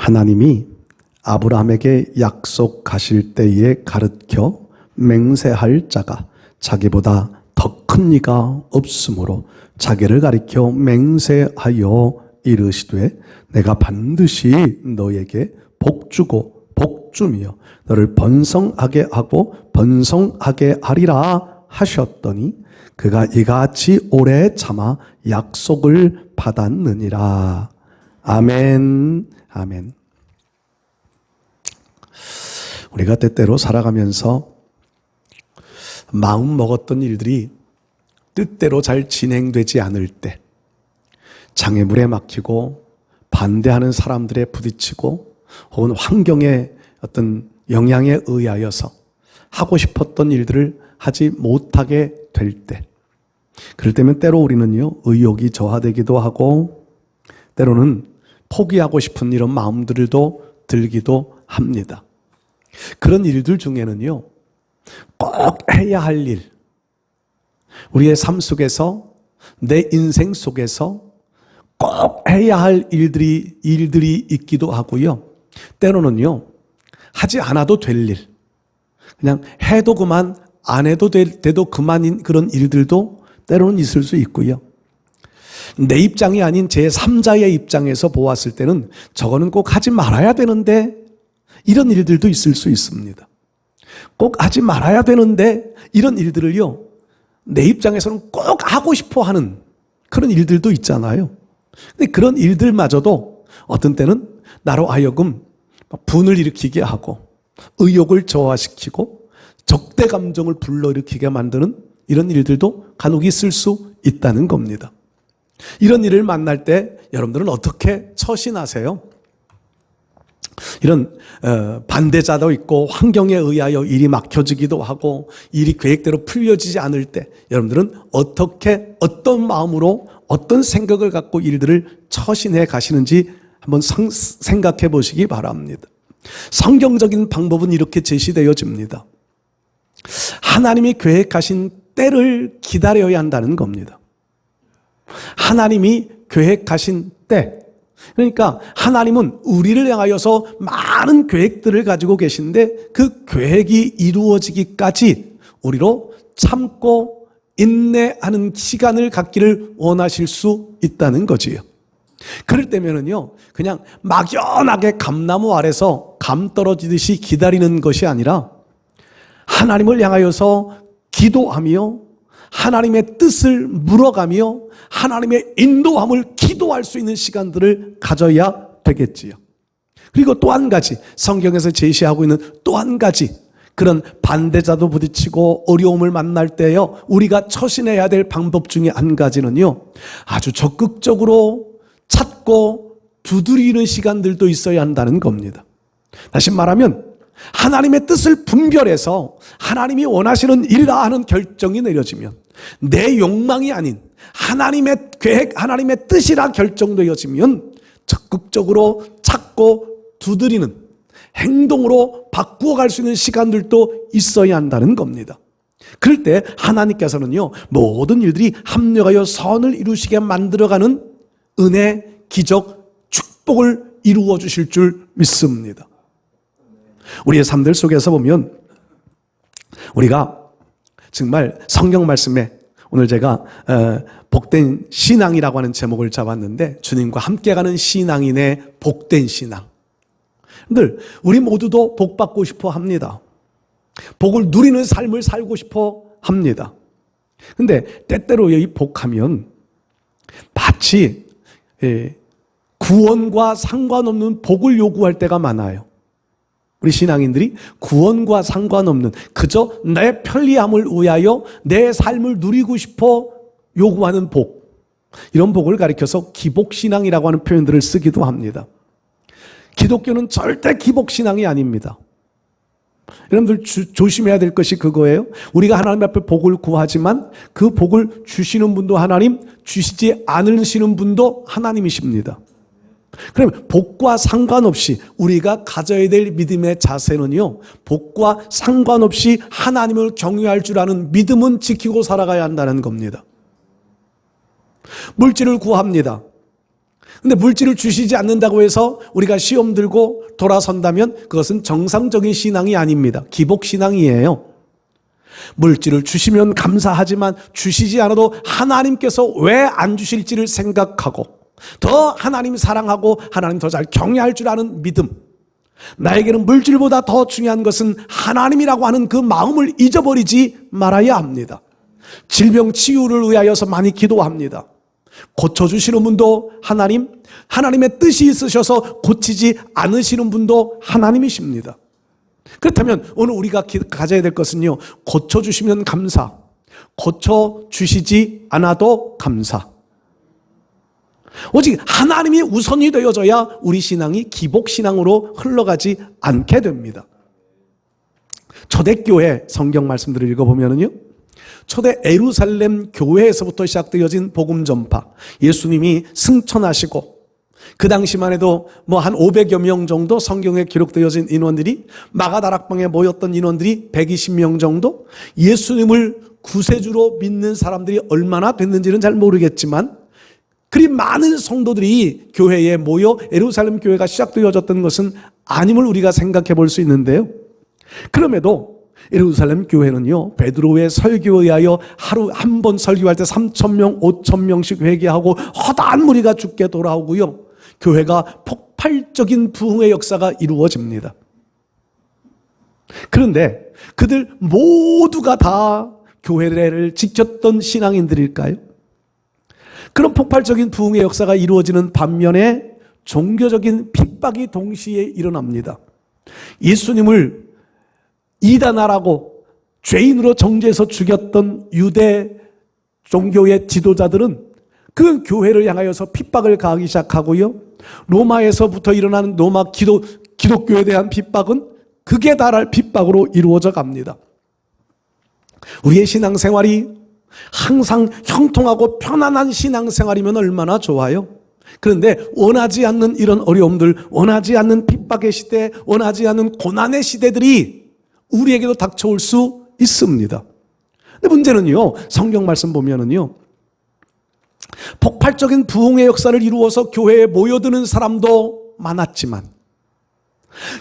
하나님이 아브라함에게 약속하실 때에 가르쳐 맹세할 자가 자기보다 더 큰 이가 없으므로 자기를 가리켜 맹세하여 이르시되 내가 반드시 너에게 복주고 복주며 너를 번성하게 하고 번성하게 하리라 하셨더니 그가 이같이 오래 참아 약속을 받았느니라. 아멘. 아멘. 우리가 때때로 살아가면서 마음 먹었던 일들이 뜻대로 잘 진행되지 않을 때, 장애물에 막히고 반대하는 사람들에 부딪히고 혹은 환경의 어떤 영향에 의하여서 하고 싶었던 일들을 하지 못하게 될 때, 그럴 때면 때로 우리는요, 의욕이 저하되기도 하고 때로는 포기하고 싶은 이런 마음들도 들기도 합니다. 그런 일들 중에는요, 꼭 해야 할 일, 우리의 삶 속에서, 내 인생 속에서 꼭 해야 할 일들이 있기도 하고요. 때로는요, 하지 않아도 될 일, 그냥 해도 그만, 안 해도 돼도 그만인 그런 일들도 때로는 있을 수 있고요. 내 입장이 아닌 제3자의 입장에서 보았을 때는 저거는 꼭 하지 말아야 되는데 이런 일들도 있을 수 있습니다. 꼭 하지 말아야 되는데 이런 일들을요, 내 입장에서는 꼭 하고 싶어 하는 그런 일들도 있잖아요. 근데 그런 일들마저도 어떤 때는 나로 하여금 분을 일으키게 하고 의욕을 저하시키고 적대 감정을 불러일으키게 만드는 이런 일들도 간혹 있을 수 있다는 겁니다. 이런 일을 만날 때 여러분들은 어떻게 처신하세요? 이런 반대자도 있고 환경에 의하여 일이 막혀지기도 하고 일이 계획대로 풀려지지 않을 때 여러분들은 어떻게, 어떤 마음으로, 어떤 생각을 갖고 일들을 처신해 가시는지 한번 생각해 보시기 바랍니다. 성경적인 방법은 이렇게 제시되어집니다. 하나님이 계획하신 때를 기다려야 한다는 겁니다. 하나님이 계획하신 때, 그러니까 하나님은 우리를 향하여서 많은 계획들을 가지고 계신데 그 계획이 이루어지기까지 우리로 참고 인내하는 시간을 갖기를 원하실 수 있다는 거지요. 그럴 때면은요, 그냥 막연하게 감나무 아래서 감 떨어지듯이 기다리는 것이 아니라 하나님을 향하여서 기도하며 하나님의 뜻을 물어가며 하나님의 인도함을 기도할 수 있는 시간들을 가져야 되겠지요. 그리고 또 한 가지, 성경에서 제시하고 있는 또 한 가지, 그런 반대자도 부딪히고 어려움을 만날 때요, 우리가 처신해야 될 방법 중에 한 가지는요, 아주 적극적으로 찾고 두드리는 시간들도 있어야 한다는 겁니다. 다시 말하면 하나님의 뜻을 분별해서 하나님이 원하시는 일이라 하는 결정이 내려지면, 내 욕망이 아닌 하나님의 계획, 하나님의 뜻이라 결정되어지면 적극적으로 찾고 두드리는 행동으로 바꾸어 갈 수 있는 시간들도 있어야 한다는 겁니다. 그럴 때 하나님께서는요, 모든 일들이 합력하여 선을 이루시게 만들어가는 은혜, 기적, 축복을 이루어 주실 줄 믿습니다. 우리의 삶들 속에서 보면 우리가 정말 성경 말씀에, 오늘 제가 복된 신앙이라고 하는 제목을 잡았는데, 주님과 함께 가는 신앙인의 복된 신앙. 늘 우리 모두도 복 받고 싶어 합니다. 복을 누리는 삶을 살고 싶어 합니다. 근데 때때로 이 복하면 마치 구원과 상관없는 복을 요구할 때가 많아요. 우리 신앙인들이 구원과 상관없는 그저 내 편리함을 위하여 내 삶을 누리고 싶어 요구하는 복, 이런 복을 가리켜서 기복신앙이라고 하는 표현들을 쓰기도 합니다. 기독교는 절대 기복신앙이 아닙니다. 여러분들 조심해야 될 것이 그거예요. 우리가 하나님 앞에 복을 구하지만 그 복을 주시는 분도 하나님, 주시지 않으시는 분도 하나님이십니다. 그럼 복과 상관없이 우리가 가져야 될 믿음의 자세는요, 복과 상관없이 하나님을 경외할 줄 아는 믿음은 지키고 살아가야 한다는 겁니다. 물질을 구합니다. 근데 물질을 주시지 않는다고 해서 우리가 시험 들고 돌아선다면 그것은 정상적인 신앙이 아닙니다. 기복신앙이에요. 물질을 주시면 감사하지만 주시지 않아도 하나님께서 왜 안 주실지를 생각하고 더 하나님 사랑하고 하나님 더 잘 경외할 줄 아는 믿음, 나에게는 물질보다 더 중요한 것은 하나님이라고 하는 그 마음을 잊어버리지 말아야 합니다. 질병 치유를 위하여서 많이 기도합니다. 고쳐주시는 분도 하나님, 하나님의 뜻이 있으셔서 고치지 않으시는 분도 하나님이십니다. 그렇다면 오늘 우리가 가져야 될 것은요, 고쳐주시면 감사, 고쳐주시지 않아도 감사. 오직 하나님이 우선이 되어져야 우리 신앙이 기복신앙으로 흘러가지 않게 됩니다. 초대교회 성경 말씀들을 읽어보면요, 초대 예루살렘 교회에서부터 시작되어진 복음 전파, 예수님이 승천하시고 그 당시만 해도 한 500여 명 정도 성경에 기록되어진 인원들이, 마가다락방에 모였던 인원들이 120명 정도, 예수님을 구세주로 믿는 사람들이 얼마나 됐는지는 잘 모르겠지만 그리 많은 성도들이 교회에 모여 예루살렘 교회가 시작되어졌던 것은 아님을 우리가 생각해 볼 수 있는데요. 그럼에도 예루살렘 교회는요, 베드로의 설교에 의하여 하루 한 번 설교할 때 3,000명, 5,000명씩 회개하고 허다한 무리가 죽게 돌아오고요, 교회가 폭발적인 부흥의 역사가 이루어집니다. 그런데 그들 모두가 다 교회를 지켰던 신앙인들일까요? 그런 폭발적인 부흥의 역사가 이루어지는 반면에 종교적인 핍박이 동시에 일어납니다. 예수님을 이단하라고 죄인으로 정죄해서 죽였던 유대 종교의 지도자들은 그 교회를 향하여서 핍박을 가하기 시작하고요, 로마에서부터 일어나는 로마 기독교에 대한 핍박은 극에 달할 핍박으로 이루어져 갑니다. 우리의 신앙생활이 항상 형통하고 편안한 신앙생활이면 얼마나 좋아요. 그런데 원하지 않는 이런 어려움들, 원하지 않는 핍박의 시대, 원하지 않는 고난의 시대들이 우리에게도 닥쳐올 수 있습니다. 근데 문제는요, 성경 말씀 보면은요, 폭발적인 부흥의 역사를 이루어서 교회에 모여드는 사람도 많았지만,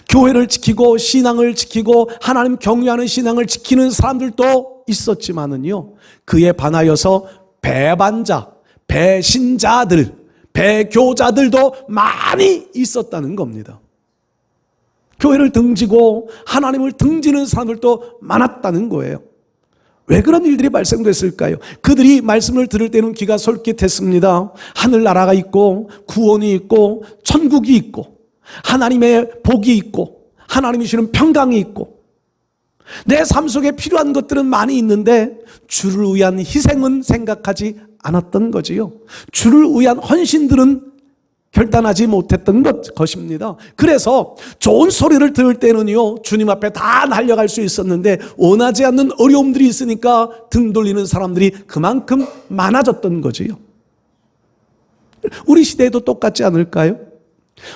교회를 지키고 신앙을 지키고 하나님 경외하는 신앙을 지키는 사람들도 있었지만은요, 그에 반하여서 배반자, 배신자들, 배교자들도 많이 있었다는 겁니다. 교회를 등지고 하나님을 등지는 사람들도 많았다는 거예요. 왜 그런 일들이 발생됐을까요? 그들이 말씀을 들을 때는 귀가 솔깃했습니다. 하늘나라가 있고 구원이 있고 천국이 있고 하나님의 복이 있고 하나님이 주시는 평강이 있고 내 삶 속에 필요한 것들은 많이 있는데 주를 위한 희생은 생각하지 않았던 거지요. 주를 위한 헌신들은 결단하지 못했던 것입니다. 그래서 좋은 소리를 들을 때는요, 주님 앞에 다 날려갈 수 있었는데 원하지 않는 어려움들이 있으니까 등 돌리는 사람들이 그만큼 많아졌던 거지요. 우리 시대에도 똑같지 않을까요?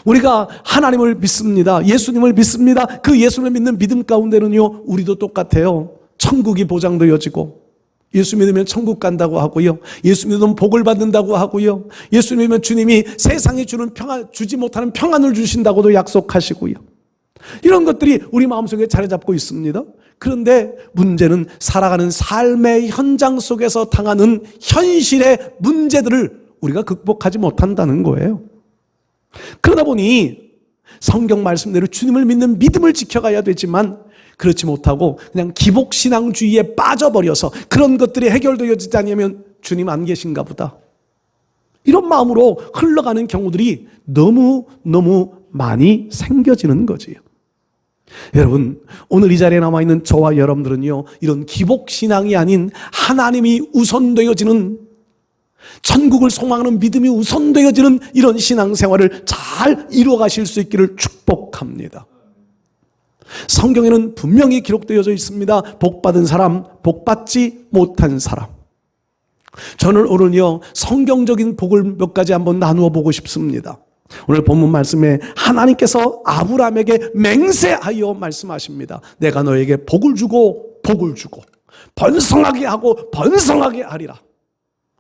우리가 하나님을 믿습니다. 예수님을 믿습니다. 그 예수님을 믿는 믿음 가운데는요, 우리도 똑같아요. 천국이 보장되어지고 예수 믿으면 천국 간다고 하고요, 예수 믿으면 복을 받는다고 하고요, 예수 믿으면 주님이 세상이 주는 평안, 주지 못하는 평안을 주신다고도 약속하시고요. 이런 것들이 우리 마음속에 자리 잡고 있습니다. 그런데 문제는 살아가는 삶의 현장 속에서 당하는 현실의 문제들을 우리가 극복하지 못한다는 거예요. 그러다 보니 성경 말씀대로 주님을 믿는 믿음을 지켜가야 되지만 그렇지 못하고 그냥 기복신앙주의에 빠져버려서 그런 것들이 해결되어지지 않으면 주님 안 계신가 보다, 이런 마음으로 흘러가는 경우들이 너무 많이 생겨지는 거지요. 여러분, 오늘 이 자리에 남아있는 저와 여러분들은요, 이런 기복신앙이 아닌 하나님이 우선되어지는, 천국을 소망하는 믿음이 우선되어지는 이런 신앙생활을 잘 이루어가실 수 있기를 축복합니다. 성경에는 분명히 기록되어져 있습니다. 복받은 사람, 복받지 못한 사람. 저는 오늘요, 성경적인 복을 몇 가지 한번 나누어 보고 싶습니다. 오늘 본문 말씀에 하나님께서 아브라함에게 맹세하여 말씀하십니다. 내가 너에게 복을 주고 번성하게 하고 번성하게 하리라.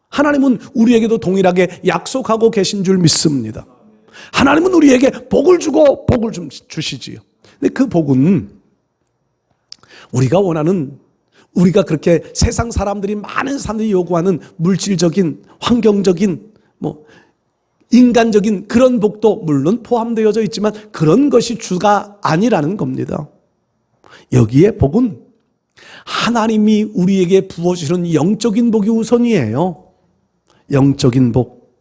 하나님은 우리에게도 동일하게 약속하고 계신 줄 믿습니다. 하나님은 우리에게 복을 주고 복을 좀 주시지요. 근데 그 복은 우리가 원하는, 우리가 그렇게 세상 사람들이, 많은 사람들이 요구하는 물질적인, 환경적인, 인간적인 그런 복도 물론 포함되어져 있지만 그런 것이 주가 아니라는 겁니다. 여기에 복은 하나님이 우리에게 부어주시는 영적인 복이 우선이에요. 영적인 복.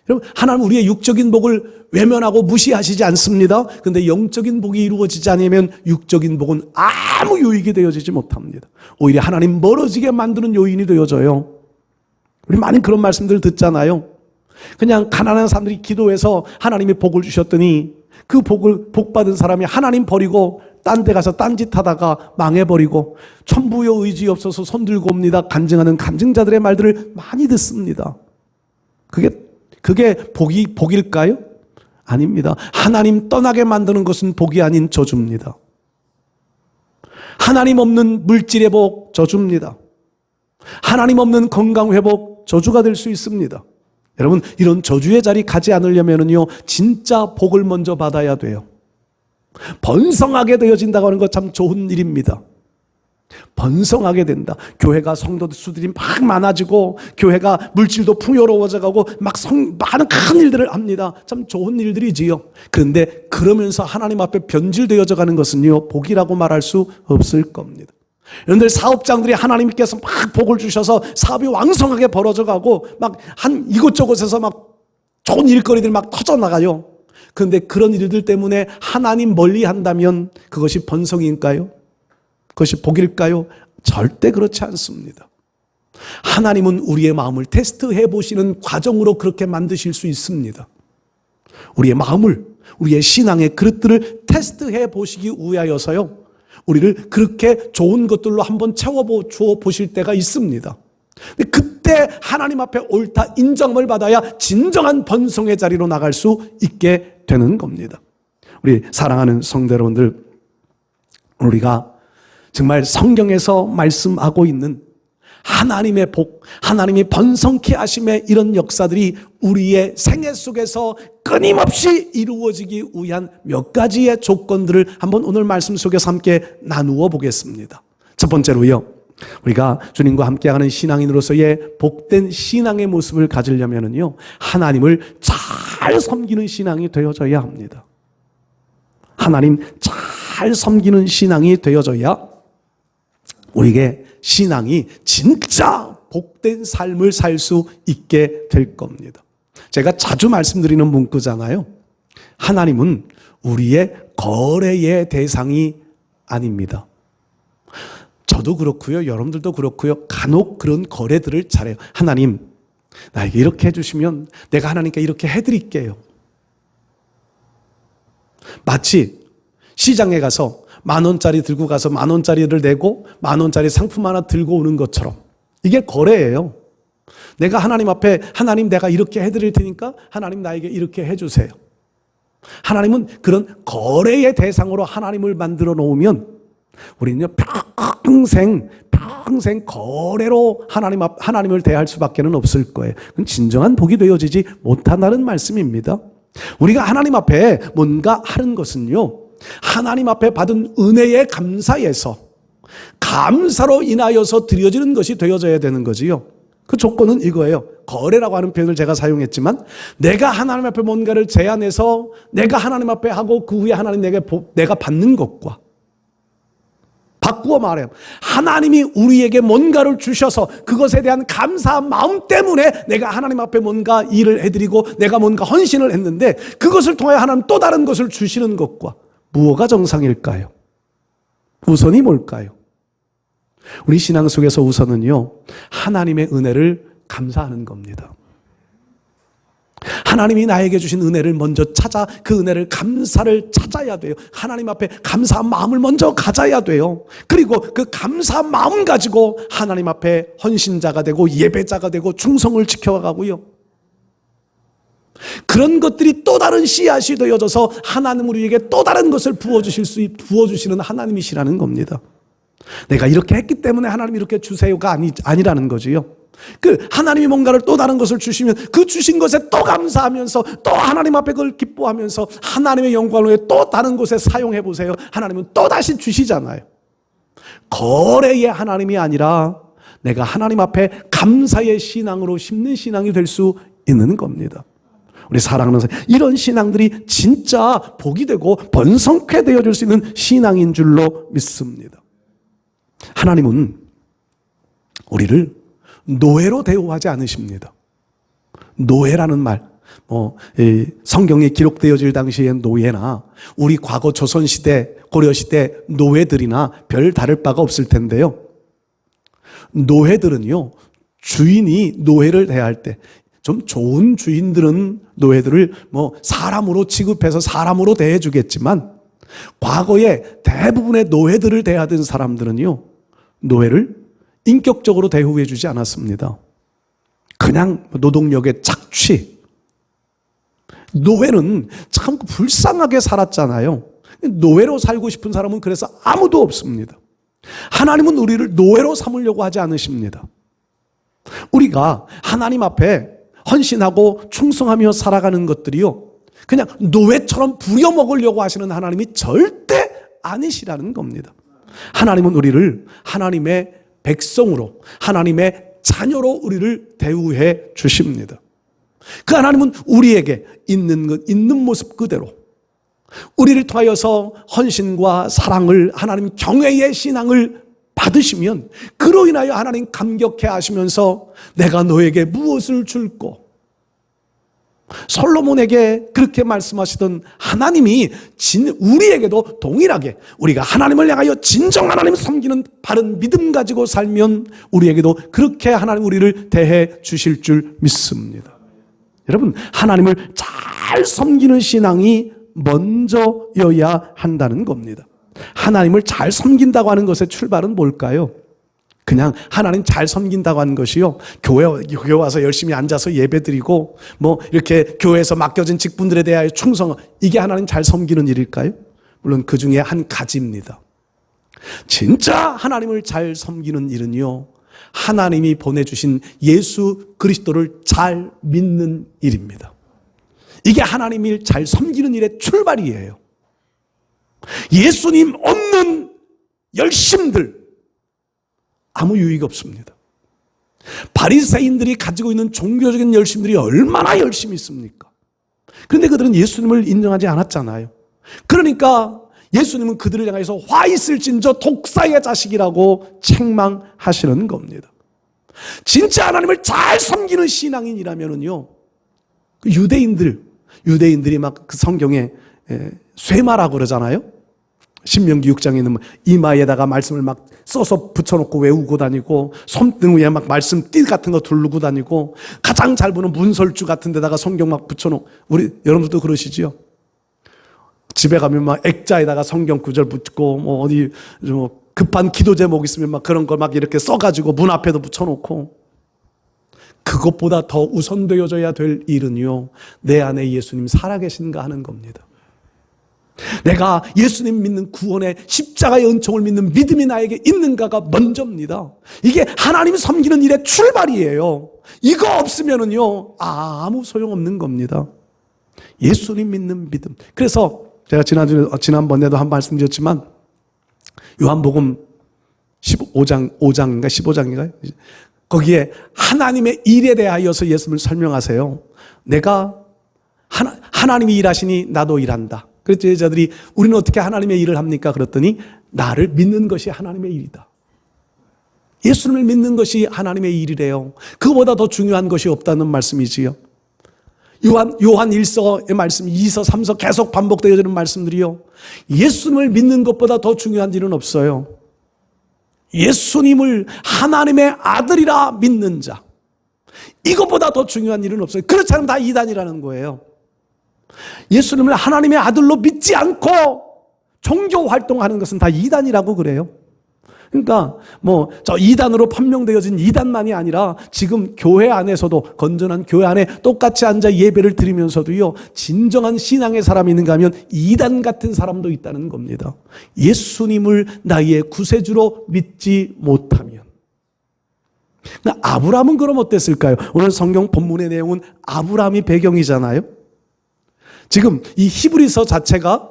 여러분, 하나님 우리의 육적인 복을 외면하고 무시하시지 않습니다. 그런데 영적인 복이 이루어지지 않으면 육적인 복은 아무 유익이 되어지지 못합니다. 오히려 하나님 멀어지게 만드는 요인이 되어져요. 우리 많이 그런 말씀들 듣잖아요. 그냥 가난한 사람들이 기도해서 하나님이 복을 주셨더니 그 복 받은 사람이 하나님 버리고 딴 데 가서 딴짓 하다가 망해버리고 천부여 의지 없어서 손들고 옵니다 간증하는 간증자들의 말들을 많이 듣습니다. 그게 복일까요? 아닙니다. 하나님 떠나게 만드는 것은 복이 아닌 저주입니다. 하나님 없는 물질의 복 저주입니다. 하나님 없는 건강 회복 저주가 될 수 있습니다. 여러분, 이런 저주의 자리 가지 않으려면요 진짜 복을 먼저 받아야 돼요. 번성하게 되어진다고 하는 것 참 좋은 일입니다. 번성하게 된다. 교회가 성도 수들이 막 많아지고 교회가 물질도 풍요로워져 가고 많은 큰 일들을 합니다. 참 좋은 일들이지요. 그런데 그러면서 하나님 앞에 변질되어져 가는 것은요 복이라고 말할 수 없을 겁니다. 여러분들 사업장들이 하나님께서 막 복을 주셔서 사업이 왕성하게 벌어져 가고 막 한 이곳저곳에서 막 좋은 일거리들이 막 터져 나가요. 그런데 그런 일들 때문에 하나님 멀리 한다면 그것이 번성일까요? 그것이 복일까요? 절대 그렇지 않습니다. 하나님은 우리의 마음을 테스트해 보시는 과정으로 그렇게 만드실 수 있습니다. 우리의 마음을, 우리의 신앙의 그릇들을 테스트해 보시기 위하여서요 우리를 그렇게 좋은 것들로 한번 채워주어 보실 때가 있습니다. 그때 하나님 앞에 옳다 인정을 받아야 진정한 번성의 자리로 나갈 수 있게 되는 겁니다. 우리 사랑하는 성도 여러분들, 우리가 정말 성경에서 말씀하고 있는 하나님의 복, 하나님이 번성케 하심의 이런 역사들이 우리의 생애 속에서 끊임없이 이루어지기 위한 몇 가지의 조건들을 한번 오늘 말씀 속에서 함께 나누어 보겠습니다. 첫 번째로요, 우리가 주님과 함께하는 신앙인으로서의 복된 신앙의 모습을 가지려면요 하나님을 잘 섬기는 신앙이 되어져야 합니다. 하나님 잘 섬기는 신앙이 되어져야 우리에게 신앙이 진짜 복된 삶을 살 수 있게 될 겁니다. 제가 자주 말씀드리는 문구잖아요. 하나님은 우리의 거래의 대상이 아닙니다. 저도 그렇고요. 여러분들도 그렇고요. 간혹 그런 거래들을 잘해요. 하나님, 나에게 이렇게 해주시면 내가 하나님께 이렇게 해드릴게요. 마치 시장에 가서 10,000원짜리 들고 가서 10,000원짜리를 내고 10,000원짜리 상품 하나 들고 오는 것처럼 이게 거래예요. 내가 하나님 앞에 하나님 내가 이렇게 해드릴 테니까 하나님 나에게 이렇게 해주세요. 하나님은 그런 거래의 대상으로 하나님을 만들어 놓으면 우리는요 평생 거래로 하나님을 대할 수밖에는 없을 거예요. 그건 진정한 복이 되어지지 못한다는 말씀입니다. 우리가 하나님 앞에 뭔가 하는 것은요 하나님 앞에 받은 은혜에 감사해서 감사로 인하여서 드려지는 것이 되어져야 되는 거지요. 그 조건은 이거예요. 거래라고 하는 표현을 제가 사용했지만 내가 하나님 앞에 뭔가를 제안해서 내가 하나님 앞에 하고 그 후에 하나님 내가 받는 것과 바꾸어 말해요. 하나님이 우리에게 뭔가를 주셔서 그것에 대한 감사한 마음 때문에 내가 하나님 앞에 뭔가 일을 해드리고 내가 뭔가 헌신을 했는데 그것을 통해 하나님 또 다른 것을 주시는 것과 무엇가 정상일까요? 우선이 뭘까요? 우리 신앙 속에서 우선은요 하나님의 은혜를 감사하는 겁니다. 하나님이 나에게 주신 은혜를 먼저 찾아 그 은혜를 감사를 찾아야 돼요. 하나님 앞에 감사한 마음을 먼저 가져야 돼요. 그리고 그 감사한 마음 가지고 하나님 앞에 헌신자가 되고 예배자가 되고 충성을 지켜가고요. 그런 것들이 또 다른 씨앗이 되어져서 하나님 우리에게 또 다른 것을 부어주시는 하나님이시라는 겁니다. 내가 이렇게 했기 때문에 하나님 이렇게 주세요가 아니라는 거지요. 그 하나님이 뭔가를 또 다른 것을 주시면 그 주신 것에 또 감사하면서 또 하나님 앞에 그걸 기뻐하면서 하나님의 영광을 위해 또 다른 곳에 사용해 보세요. 하나님은 또 다시 주시잖아요. 거래의 하나님이 아니라 내가 하나님 앞에 감사의 신앙으로 심는 신앙이 될 수 있는 겁니다. 우리 사랑하는 사람, 이런 신앙들이 진짜 복이 되고 번성케 되어줄 수 있는 신앙인 줄로 믿습니다. 하나님은 우리를 노예로 대우하지 않으십니다. 노예라는 말, 성경에 기록되어질 당시의 노예나 우리 과거 조선시대, 고려시대 노예들이나 별 다를 바가 없을 텐데요. 노예들은요, 주인이 노예를 대할 때, 좀 좋은 주인들은 노예들을 사람으로 취급해서 사람으로 대해주겠지만, 과거에 대부분의 노예들을 대하던 사람들은요, 노예를 인격적으로 대우해주지 않았습니다. 그냥 노동력의 착취. 노예는 참 불쌍하게 살았잖아요. 노예로 살고 싶은 사람은 그래서 아무도 없습니다. 하나님은 우리를 노예로 삼으려고 하지 않으십니다. 우리가 하나님 앞에 헌신하고 충성하며 살아가는 것들이요, 그냥 노예처럼 부려먹으려고 하시는 하나님이 절대 아니시라는 겁니다. 하나님은 우리를 하나님의 백성으로, 하나님의 자녀로 우리를 대우해 주십니다. 그 하나님은 우리에게 있는 것, 있는 모습 그대로 우리를 통하여서 헌신과 사랑을, 하나님 경외의 신앙을 받으시면 그로 인하여 하나님 감격해 하시면서 내가 너에게 무엇을 줄꼬, 솔로몬에게 그렇게 말씀하시던 하나님이 우리에게도 동일하게 우리가 하나님을 향하여 진정 하나님을 섬기는 바른 믿음 가지고 살면 우리에게도 그렇게 하나님 우리를 대해 주실 줄 믿습니다. 여러분, 하나님을 잘 섬기는 신앙이 먼저여야 한다는 겁니다. 하나님을 잘 섬긴다고 하는 것의 출발은 뭘까요? 그냥 하나님 잘 섬긴다고 하는 것이요, 교회 와서 열심히 앉아서 예배드리고 이렇게 교회에서 맡겨진 직분들에 대하여 충성, 이게 하나님 잘 섬기는 일일까요? 물론 그 중에 한 가지입니다. 진짜 하나님을 잘 섬기는 일은요, 하나님이 보내주신 예수 그리스도를 잘 믿는 일입니다. 이게 하나님을 잘 섬기는 일의 출발이에요. 예수님 없는 열심들 아무 유익 없습니다. 바리새인들이 가지고 있는 종교적인 열심들이 얼마나 열심히 있습니까? 그런데 그들은 예수님을 인정하지 않았잖아요. 그러니까 예수님은 그들을 향해서 화 있을진저 독사의 자식이라고 책망하시는 겁니다. 진짜 하나님을 잘 섬기는 신앙인이라면요, 그 유대인들이 막 그 성경에 쇠마라고 그러잖아요. 신명기 6장에 있는 이마에다가 말씀을 막 써서 붙여놓고 외우고 다니고, 손등 위에 막 말씀 띠 같은 거 두르고 다니고, 가장 잘 보는 문설주 같은 데다가 성경 막 붙여놓고, 우리 여러분들도 그러시지요? 집에 가면 막 액자에다가 성경 구절 붙고, 어디 급한 기도 제목 있으면 막 그런 걸 막 이렇게 써가지고 문 앞에도 붙여놓고. 그것보다 더 우선되어져야 될 일은요, 내 안에 예수님 살아계신가 하는 겁니다. 내가 예수님 믿는 구원의 십자가의 은총을 믿는 믿음이 나에게 있는가가 먼저입니다. 이게 하나님 섬기는 일의 출발이에요. 이거 없으면은요, 아무 소용없는 겁니다. 예수님 믿는 믿음. 그래서 제가 지난번에도 한 말씀 드렸지만, 요한복음 5장인가 15장인가요? 거기에 하나님의 일에 대하여서 예수님을 설명하세요. 내가 하나님이 일하시니 나도 일한다. 그래서 제자들이 우리는 어떻게 하나님의 일을 합니까? 그랬더니 나를 믿는 것이 하나님의 일이다. 예수님을 믿는 것이 하나님의 일이래요. 그거보다 더 중요한 것이 없다는 말씀이지요. 요한 1서의 말씀, 2서, 3서 계속 반복되어지는 말씀들이요, 예수님을 믿는 것보다 더 중요한 일은 없어요. 예수님을 하나님의 아들이라 믿는 자, 이것보다 더 중요한 일은 없어요. 그렇지 않으면 다 이단이라는 거예요. 예수님을 하나님의 아들로 믿지 않고 종교 활동하는 것은 다 이단이라고 그래요. 그러니까 저 이단으로 판명되어진 이단만이 아니라 지금 교회 안에서도, 건전한 교회 안에 똑같이 앉아 예배를 드리면서도요, 진정한 신앙의 사람이 있는가 하면 이단 같은 사람도 있다는 겁니다. 예수님을 나의 구세주로 믿지 못하면, 아브라함은 그럼 어땠을까요? 오늘 성경 본문의 내용은 아브라함이 배경이잖아요. 지금 이 히브리서 자체가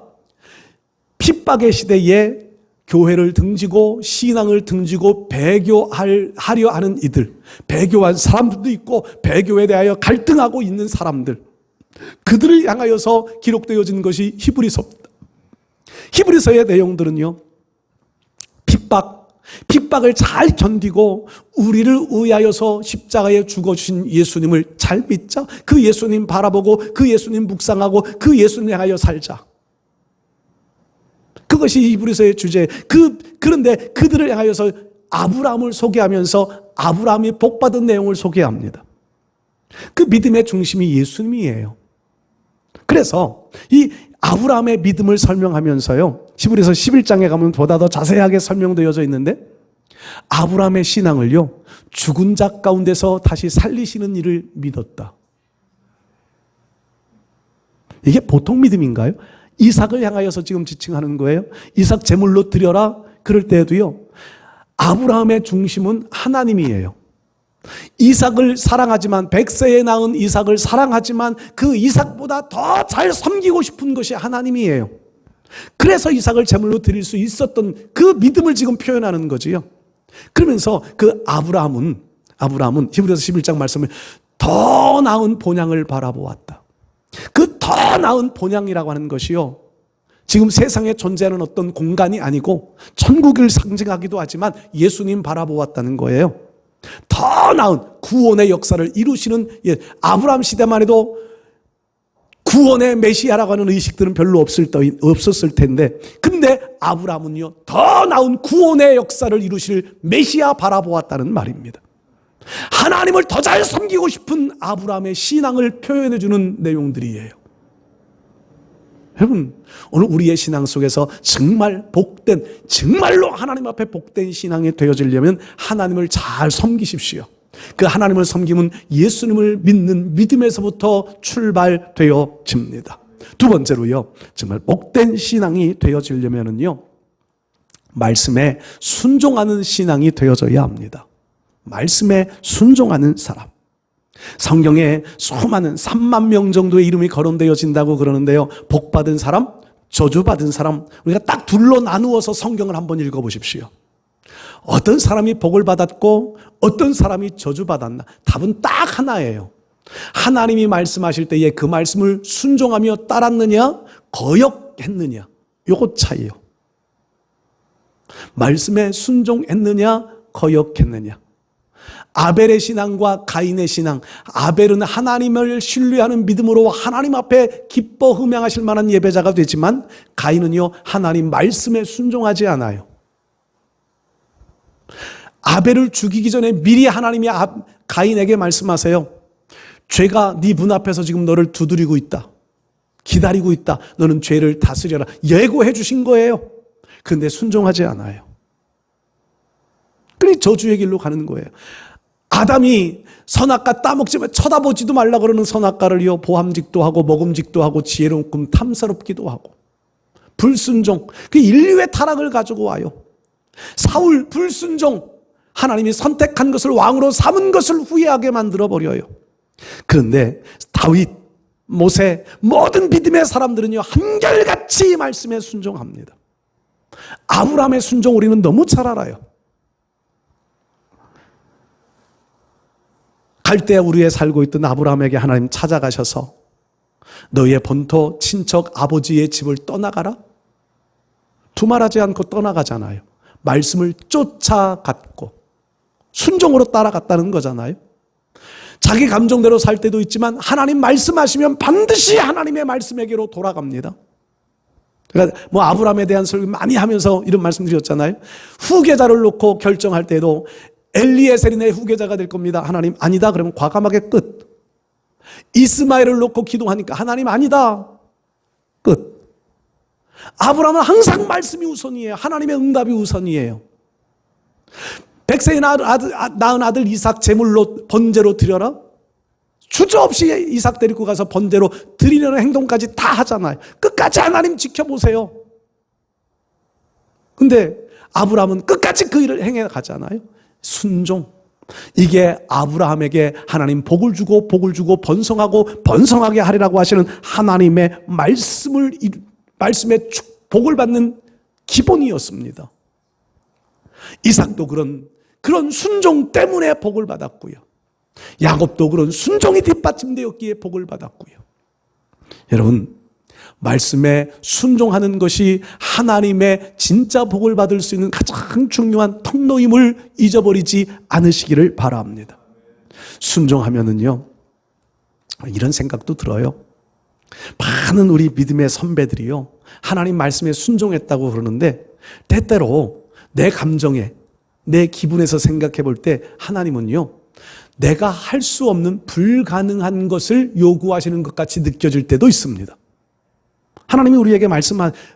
핍박의 시대에 교회를 등지고 신앙을 등지고 배교하려 하는 이들, 배교한 사람들도 있고 배교에 대하여 갈등하고 있는 사람들, 그들을 향하여서 기록되어진 것이 히브리서입니다. 히브리서의 내용들은요, 핍박을 잘 견디고 우리를 위하여서 십자가에 죽어주신 예수님을 잘 믿자. 그 예수님 바라보고 그 예수님 묵상하고 그 예수님 향하여 살자. 그것이 히브리서의 주제. 그런데 그들을 향하여서 아브라함을 소개하면서 아브라함이 복받은 내용을 소개합니다. 그 믿음의 중심이 예수님이에요. 그래서 이 아브라함의 믿음을 설명하면서요, 히브리서 11장에 가면 보다 더 자세하게 설명되어져 있는데, 아브라함의 신앙을요, 죽은 자 가운데서 다시 살리시는 일을 믿었다. 이게 보통 믿음인가요? 이삭을 향하여서 지금 지칭하는 거예요. 이삭 제물로 드려라. 그럴 때에도요, 아브라함의 중심은 하나님이에요. 이삭을 사랑하지만, 100세에 낳은 이삭을 사랑하지만 그 이삭보다 더 잘 섬기고 싶은 것이 하나님이에요. 그래서 이삭을 제물로 드릴 수 있었던 그 믿음을 지금 표현하는 거지요. 그러면서 그 아브라함은 히브리서 11장 말씀을 더 나은 본향을 바라보았다. 그 더 나은 본향이라고 하는 것이요, 지금 세상에 존재하는 어떤 공간이 아니고 천국을 상징하기도 하지만 예수님 바라보았다는 거예요. 더 나은 구원의 역사를 이루시는, 아브라함 시대만 해도 구원의 메시아라고 하는 의식들은 별로 없었을 텐데, 근데 아브라함은요, 더 나은 구원의 역사를 이루실 메시아 바라보았다는 말입니다. 하나님을 더 잘 섬기고 싶은 아브라함의 신앙을 표현해 주는 내용들이에요. 여러분, 오늘 우리의 신앙 속에서 정말 복된, 정말로 하나님 앞에 복된 신앙이 되어지려면 하나님을 잘 섬기십시오. 그 하나님을 섬기면 예수님을 믿는 믿음에서부터 출발되어집니다. 두 번째로요, 정말 복된 신앙이 되어지려면요, 말씀에 순종하는 신앙이 되어져야 합니다. 말씀에 순종하는 사람. 성경에 수많은 3만 명 정도의 이름이 거론되어진다고 그러는데요, 복받은 사람, 저주받은 사람, 우리가 딱 둘로 나누어서 성경을 한번 읽어보십시오. 어떤 사람이 복을 받았고 어떤 사람이 저주받았나? 답은 딱 하나예요. 하나님이 말씀하실 때에 그 말씀을 순종하며 따랐느냐, 거역했느냐, 요거 차이요. 말씀에 순종했느냐, 거역했느냐. 아벨의 신앙과 가인의 신앙, 아벨은 하나님을 신뢰하는 믿음으로 하나님 앞에 기뻐 흠양하실 만한 예배자가 되지만, 가인은요, 하나님 말씀에 순종하지 않아요. 아벨을 죽이기 전에 미리 하나님이 가인에게 말씀하세요. 죄가 네 문 앞에서 지금 너를 두드리고 있다, 기다리고 있다, 너는 죄를 다스려라, 예고해 주신 거예요. 그런데 순종하지 않아요. 그러니 저주의 길로 가는 거예요. 아담이 선악과 따먹지만 쳐다보지도 말라 그러는 선악과를요, 보함직도 하고 먹음직도 하고 지혜롭고 탐스럽기도 하고, 불순종, 그 인류의 타락을 가지고 와요. 사울 불순종, 하나님이 선택한 것을 왕으로 삼은 것을 후회하게 만들어버려요. 그런데 다윗, 모세, 모든 믿음의 사람들은요, 한결같이 말씀에 순종합니다. 아브라함의 순종 우리는 너무 잘 알아요. 갈대아 우르에 살고 있던 아브라함에게 하나님 찾아가셔서 너의 본토 친척 아버지의 집을 떠나가라? 두말하지 않고 떠나가잖아요. 말씀을 쫓아갔고 순종으로 따라갔다는 거잖아요. 자기 감정대로 살 때도 있지만 하나님 말씀하시면 반드시 하나님의 말씀에게로 돌아갑니다. 그러니까 아브라함에 대한 설교 많이 하면서 이런 말씀 드렸잖아요. 후계자를 놓고 결정할 때도 엘리에셀이 내 후계자가 될 겁니다. 하나님 아니다. 그러면 과감하게 끝. 이스마엘을 놓고 기도하니까 하나님 아니다. 끝. 아브라함은 항상 말씀이 우선이에요. 하나님의 응답이 우선이에요. 100세에 낳은 아들 이삭 제물로 번제로 드려라. 주저없이 이삭 데리고 가서 번제로 드리려는 행동까지 다 하잖아요. 끝까지 하나님 지켜보세요. 근데 아브라함은 끝까지 그 일을 행해 가잖아요. 순종. 이게 아브라함에게 하나님 복을 주고 번성하고 번성하게 하리라고 하시는 하나님의 말씀의 복을 받는 기본이었습니다. 이삭도 그런 순종 때문에 복을 받았고요. 야곱도 그런 순종이 뒷받침되었기에 복을 받았고요. 여러분, 말씀에 순종하는 것이 하나님의 진짜 복을 받을 수 있는 가장 중요한 통로임을 잊어버리지 않으시기를 바랍니다. 순종하면은요, 이런 생각도 들어요. 많은 우리 믿음의 선배들이요, 하나님 말씀에 순종했다고 그러는데 때때로 내 감정에, 내 기분에서 생각해 볼 때 하나님은요, 내가 할 수 없는 불가능한 것을 요구하시는 것 같이 느껴질 때도 있습니다. 하나님이 우리에게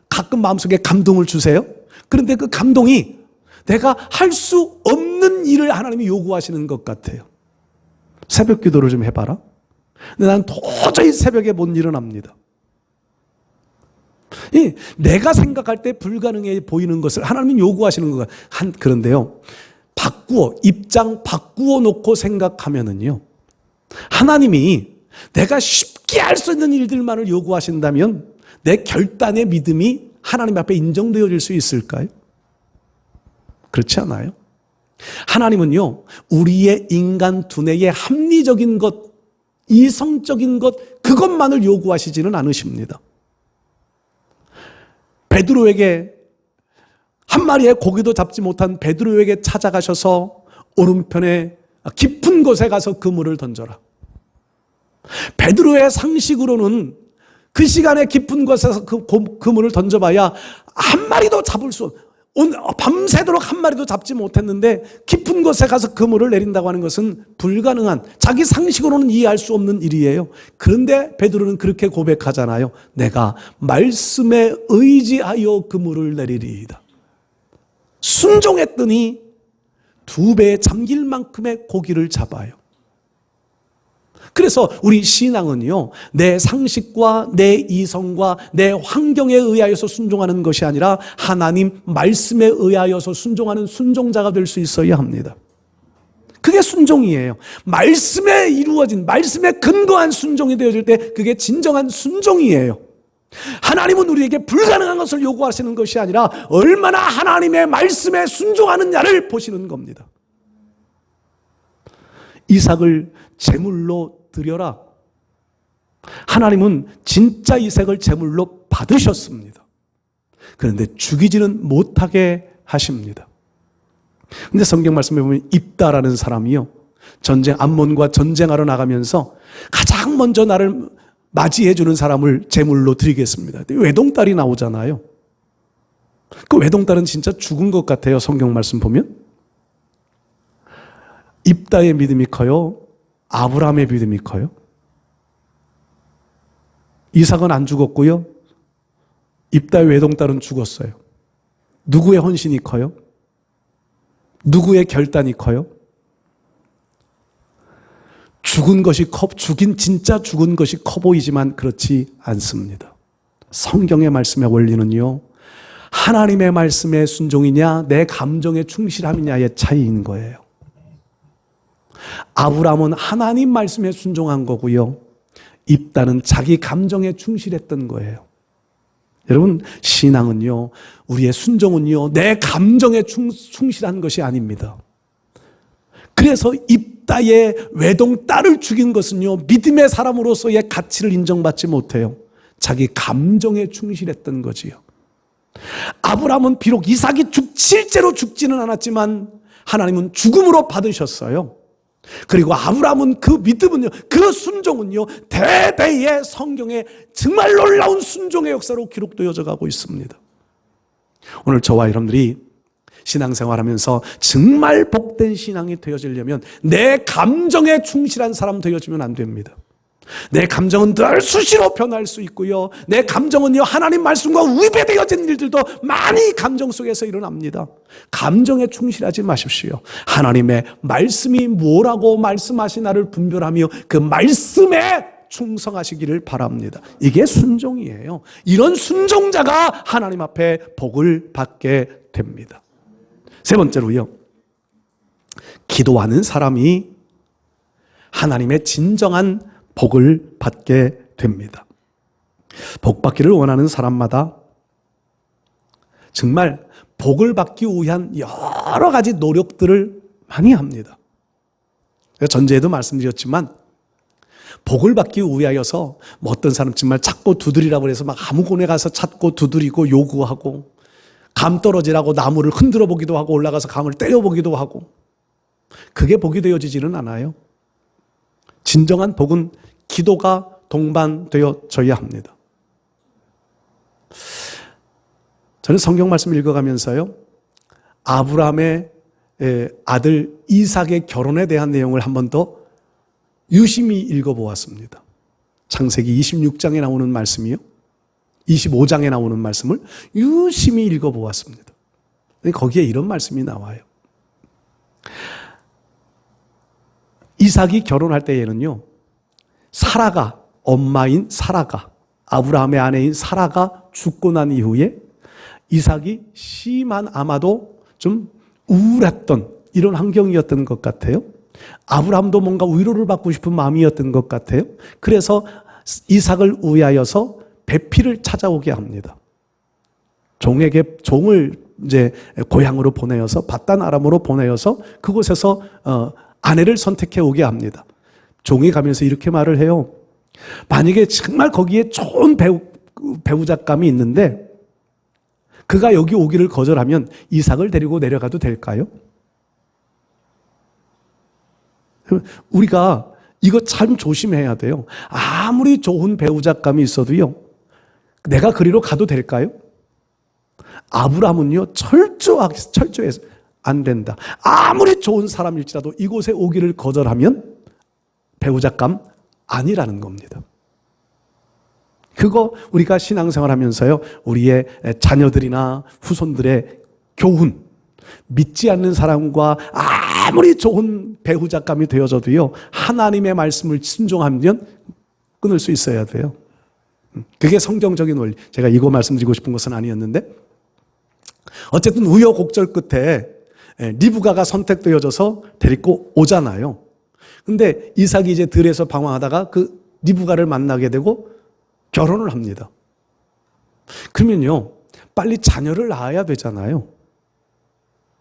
가끔 마음속에 감동을 주세요. 그런데 그 감동이 내가 할 수 없는 일을 하나님이 요구하시는 것 같아요. 새벽 기도를 좀 해봐라. 근데 난 도저히 새벽에 못 일어납니다. 내가 생각할 때 불가능해 보이는 것을 하나님이 요구하시는 것 같아요. 그런데요, 입장 바꾸어 놓고 생각하면은요, 하나님이 내가 쉽게 할 수 있는 일들만을 요구하신다면 내 결단의 믿음이 하나님 앞에 인정되어질 수 있을까요? 그렇지 않아요? 하나님은요, 우리의 인간 두뇌의 합리적인 것, 이성적인 것, 그것만을 요구하시지는 않으십니다. 베드로에게, 한 마리의 고기도 잡지 못한 베드로에게 찾아가셔서 오른편에 깊은 곳에 가서 그물을 던져라. 베드로의 상식으로는 그 시간에 깊은 곳에서 그물을 던져봐야 한 마리도 잡을 수, 밤새도록 한 마리도 잡지 못했는데 깊은 곳에 가서 그물을 내린다고 하는 것은 불가능한, 자기 상식으로는 이해할 수 없는 일이에요. 그런데 베드로는 그렇게 고백하잖아요. 내가 말씀에 의지하여 그물을 내리리이다. 순종했더니 2배에 잠길 만큼의 고기를 잡아요. 그래서 우리 신앙은요, 내 상식과 내 이성과 내 환경에 의하여서 순종하는 것이 아니라 하나님 말씀에 의하여서 순종하는 순종자가 될 수 있어야 합니다. 그게 순종이에요. 말씀에 이루어진, 말씀에 근거한 순종이 되어질 때 그게 진정한 순종이에요. 하나님은 우리에게 불가능한 것을 요구하시는 것이 아니라 얼마나 하나님의 말씀에 순종하느냐를 보시는 겁니다. 이삭을 제물로 드려라. 하나님은 진짜 이삭을 제물로 받으셨습니다. 그런데 죽이지는 못하게 하십니다. 근데 성경 말씀에 보면 입다라는 사람이요, 암몬과 전쟁하러 나가면서 가장 먼저 나를 맞이해 주는 사람을 제물로 드리겠습니다. 외동딸이 나오잖아요. 그 외동딸은 진짜 죽은 것 같아요. 성경 말씀 보면 입다의 믿음이 커요, 아브라함의 믿음이 커요? 이삭은 안 죽었고요, 입다의 외동딸은 죽었어요. 누구의 헌신이 커요? 누구의 결단이 커요? 진짜 죽은 것이 커 보이지만 그렇지 않습니다. 성경의 말씀의 원리는요, 하나님의 말씀에 순종이냐 내 감정에 충실함이냐의 차이인 거예요. 아브라함은 하나님 말씀에 순종한 거고요, 입다는 자기 감정에 충실했던 거예요. 여러분, 신앙은요, 우리의 순종은요, 내 감정에 충실한 것이 아닙니다. 그래서 입다의 외동딸을 죽인 것은요, 믿음의 사람으로서의 가치를 인정받지 못해요. 자기 감정에 충실했던 거지요. 아브라함은 비록 이삭이 실제로 죽지는 않았지만 하나님은 죽음으로 받으셨어요. 그리고 아브라함은 그 믿음은요, 그 순종은요, 대대의 성경에 정말 놀라운 순종의 역사로 기록되어져 가고 있습니다. 오늘 저와 여러분들이 신앙생활하면서 정말 복된 신앙이 되어지려면 내 감정에 충실한 사람 되어지면 안 됩니다. 내 감정은 늘 수시로 변할 수 있고요, 내 감정은요, 하나님 말씀과 위배되어진 일들도 많이 감정 속에서 일어납니다. 감정에 충실하지 마십시오. 하나님의 말씀이 뭐라고 말씀하시나를 분별하며 그 말씀에 충성하시기를 바랍니다. 이게 순종이에요. 이런 순종자가 하나님 앞에 복을 받게 됩니다. 세 번째로요, 기도하는 사람이 하나님의 진정한 복을 받게 됩니다. 복 받기를 원하는 사람마다 정말 복을 받기 위한 여러 가지 노력들을 많이 합니다. 전제에도 말씀드렸지만 복을 받기 위하여서 어떤 사람 정말 찾고 두드리라고 해서 막 아무 곳에 가서 찾고 두드리고 요구하고 감 떨어지라고 나무를 흔들어 보기도 하고 올라가서 감을 때려 보기도 하고 그게 복이 되어지지는 않아요. 진정한 복은 기도가 동반되어져야 합니다. 저는 성경 말씀 읽어가면서요, 아브라함의 아들 이삭의 결혼에 대한 내용을 한 번 더 유심히 읽어보았습니다. 창세기 26장에 나오는 말씀이요, 25장에 나오는 말씀을 유심히 읽어보았습니다. 거기에 이런 말씀이 나와요. 이삭이 결혼할 때에는요, 사라가, 엄마인 사라가, 아브라함의 아내인 사라가 죽고 난 이후에 이삭이 심한 아마도 좀 우울했던 이런 환경이었던 것 같아요. 아브라함도 뭔가 위로를 받고 싶은 마음이었던 것 같아요. 그래서 이삭을 위하여서 배필을 찾아오게 합니다. 종을 이제 고향으로 보내어서 밧단 아람으로 보내어서 그곳에서 아내를 선택해 오게 합니다. 종이 가면서 이렇게 말을 해요. 만약에 정말 거기에 좋은 배우잣감이 있는데 그가 여기 오기를 거절하면 이삭을 데리고 내려가도 될까요? 우리가 이거 참 조심해야 돼요. 아무리 좋은 배우잣감이 있어도요, 내가 그리로 가도 될까요? 아브라함은요, 철저해서 안 된다. 아무리 좋은 사람일지라도 이곳에 오기를 거절하면 배우잣감 아니라는 겁니다. 그거 우리가 신앙생활 하면서요, 우리의 자녀들이나 후손들의 교훈, 믿지 않는 사람과 아무리 좋은 배우잣감이 되어져도요, 하나님의 말씀을 순종하면 끊을 수 있어야 돼요. 그게 성경적인 원리. 제가 이거 말씀드리고 싶은 것은 아니었는데, 어쨌든 우여곡절 끝에 리브가가 선택되어져서 데리고 오잖아요. 근데 이삭이 이제 들에서 방황하다가 그 리브가를 만나게 되고 결혼을 합니다. 그러면요, 빨리 자녀를 낳아야 되잖아요.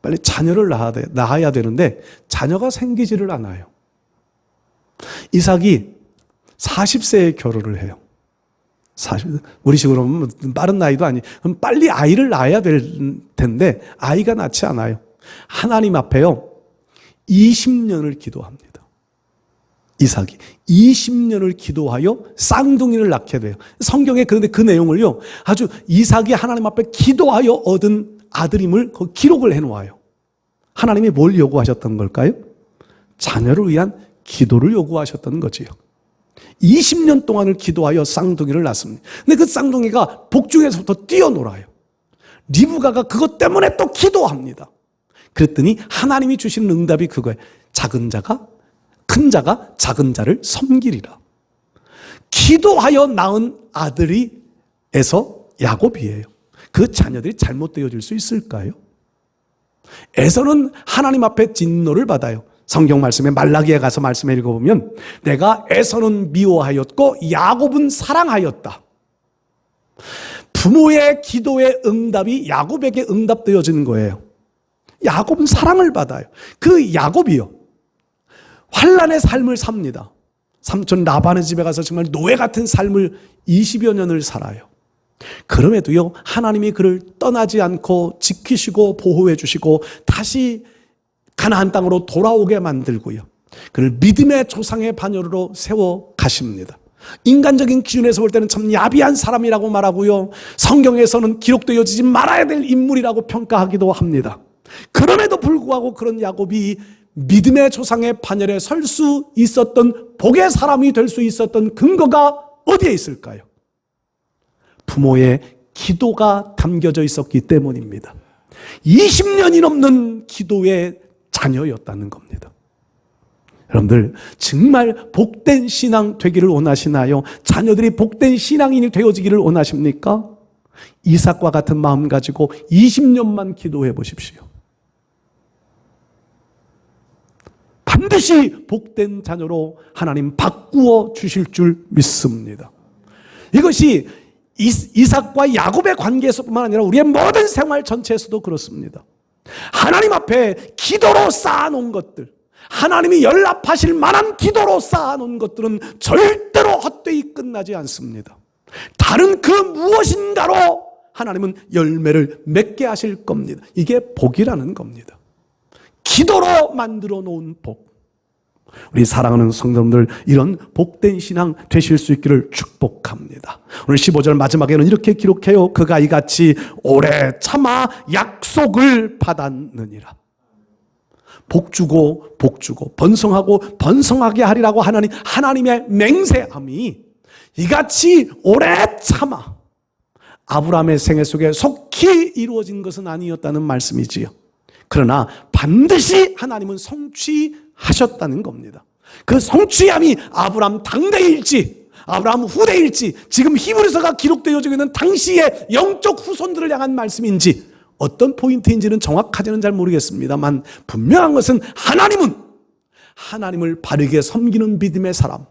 빨리 자녀를 낳아야 되는데 자녀가 생기지를 않아요. 이삭이 40세에 결혼을 해요. 우리식으로 보면 빠른 나이도 아니, 그럼 빨리 아이를 낳아야 될 텐데 아이가 낳지 않아요. 하나님 앞에요, 20년을 기도합니다. 이삭이 20년을 기도하여 쌍둥이를 낳게 돼요. 성경에 그런데 그 내용을요, 아주 이삭이 하나님 앞에 기도하여 얻은 아들임을 기록을 해놓아요. 하나님이 뭘 요구하셨던 걸까요? 자녀를 위한 기도를 요구하셨던 거지요. 20년 동안을 기도하여 쌍둥이를 낳습니다. 근데 그 쌍둥이가 복중에서부터 뛰어놀아요. 리브가가 그것 때문에 또 기도합니다. 그랬더니 하나님이 주시는 응답이 그거예요. 큰 자가 작은 자를 섬기리라. 기도하여 낳은 아들이 야곱이에요. 그 자녀들이 잘못되어질 수 있을까요? 에서는 하나님 앞에 진노를 받아요. 성경 말씀에 말라기에 가서 말씀을 읽어보면 내가 에서는 미워하였고 야곱은 사랑하였다. 부모의 기도의 응답이 야곱에게 응답되어지는 거예요. 야곱은 사랑을 받아요. 그 야곱이요, 환난의 삶을 삽니다. 삼촌 라반의 집에 가서 정말 노예 같은 삶을 20여 년을 살아요. 그럼에도요, 하나님이 그를 떠나지 않고 지키시고 보호해 주시고 다시 가나안 땅으로 돌아오게 만들고요, 그를 믿음의 조상의 반열으로 세워 가십니다. 인간적인 기준에서 볼 때는 참 야비한 사람이라고 말하고요, 성경에서는 기록되어지지 말아야 될 인물이라고 평가하기도 합니다. 그럼에도 불구하고 그런 야곱이 믿음의 조상의 반열에 설 수 있었던, 복의 사람이 될 수 있었던 근거가 어디에 있을까요? 부모의 기도가 담겨져 있었기 때문입니다. 20년이 넘는 기도의 자녀였다는 겁니다. 여러분들 정말 복된 신앙 되기를 원하시나요? 자녀들이 복된 신앙인이 되어지기를 원하십니까? 이삭과 같은 마음 가지고 20년만 기도해 보십시오. 반드시 복된 자녀로 하나님 바꾸어 주실 줄 믿습니다. 이것이 이삭과 야곱의 관계에서뿐만 아니라 우리의 모든 생활 전체에서도 그렇습니다. 하나님 앞에 기도로 쌓아놓은 것들, 하나님이 연락하실 만한 기도로 쌓아놓은 것들은 절대로 헛되이 끝나지 않습니다. 다른 그 무엇인가로 하나님은 열매를 맺게 하실 겁니다. 이게 복이라는 겁니다. 기도로 만들어 놓은 복. 우리 사랑하는 성도님들, 이런 복된 신앙 되실 수 있기를 축복합니다. 오늘 15절 마지막에는 이렇게 기록해요. 그가 이같이 오래 참아 약속을 받았느니라. 복주고 복주고 번성하고 번성하게 하리라고 하나님의 맹세함이 이같이 오래 참아 아브라함의 생애 속에 속히 이루어진 것은 아니었다는 말씀이지요. 그러나 반드시 하나님은 성취하셨다는 겁니다. 그 성취함이 아브라함 당대일지 아브라함 후대일지 지금 히브리서가 기록되어지고 있는 당시의 영적 후손들을 향한 말씀인지 어떤 포인트인지는 정확하지는 잘 모르겠습니다만 분명한 것은 하나님을 바르게 섬기는 믿음의 사람,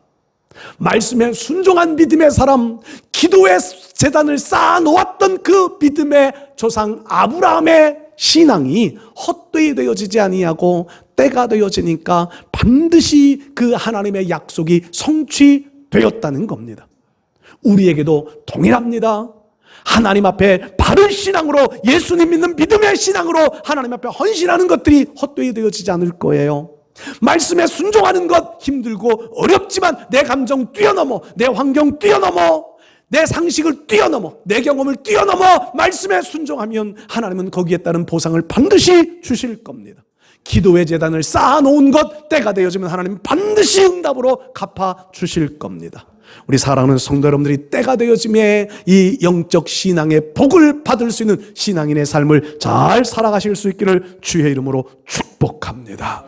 말씀에 순종한 믿음의 사람, 기도의 재단을 쌓아놓았던 그 믿음의 조상 아브라함의 신앙이 헛되이 되어지지 아니하고 때가 되어지니까 반드시 그 하나님의 약속이 성취되었다는 겁니다. 우리에게도 동일합니다. 하나님 앞에 바른 신앙으로 예수님 믿는 믿음의 신앙으로 하나님 앞에 헌신하는 것들이 헛되이 되어지지 않을 거예요. 말씀에 순종하는 것 힘들고 어렵지만 내 감정 뛰어넘어, 내 환경 뛰어넘어, 내 상식을 뛰어넘어, 내 경험을 뛰어넘어 말씀에 순종하면 하나님은 거기에 따른 보상을 반드시 주실 겁니다. 기도의 재단을 쌓아놓은 것 때가 되어지면 하나님 반드시 응답으로 갚아 주실 겁니다. 우리 사랑하는 성도 여러분들이 때가 되어짐에 이 영적 신앙의 복을 받을 수 있는 신앙인의 삶을 잘 살아가실 수 있기를 주의 이름으로 축복합니다.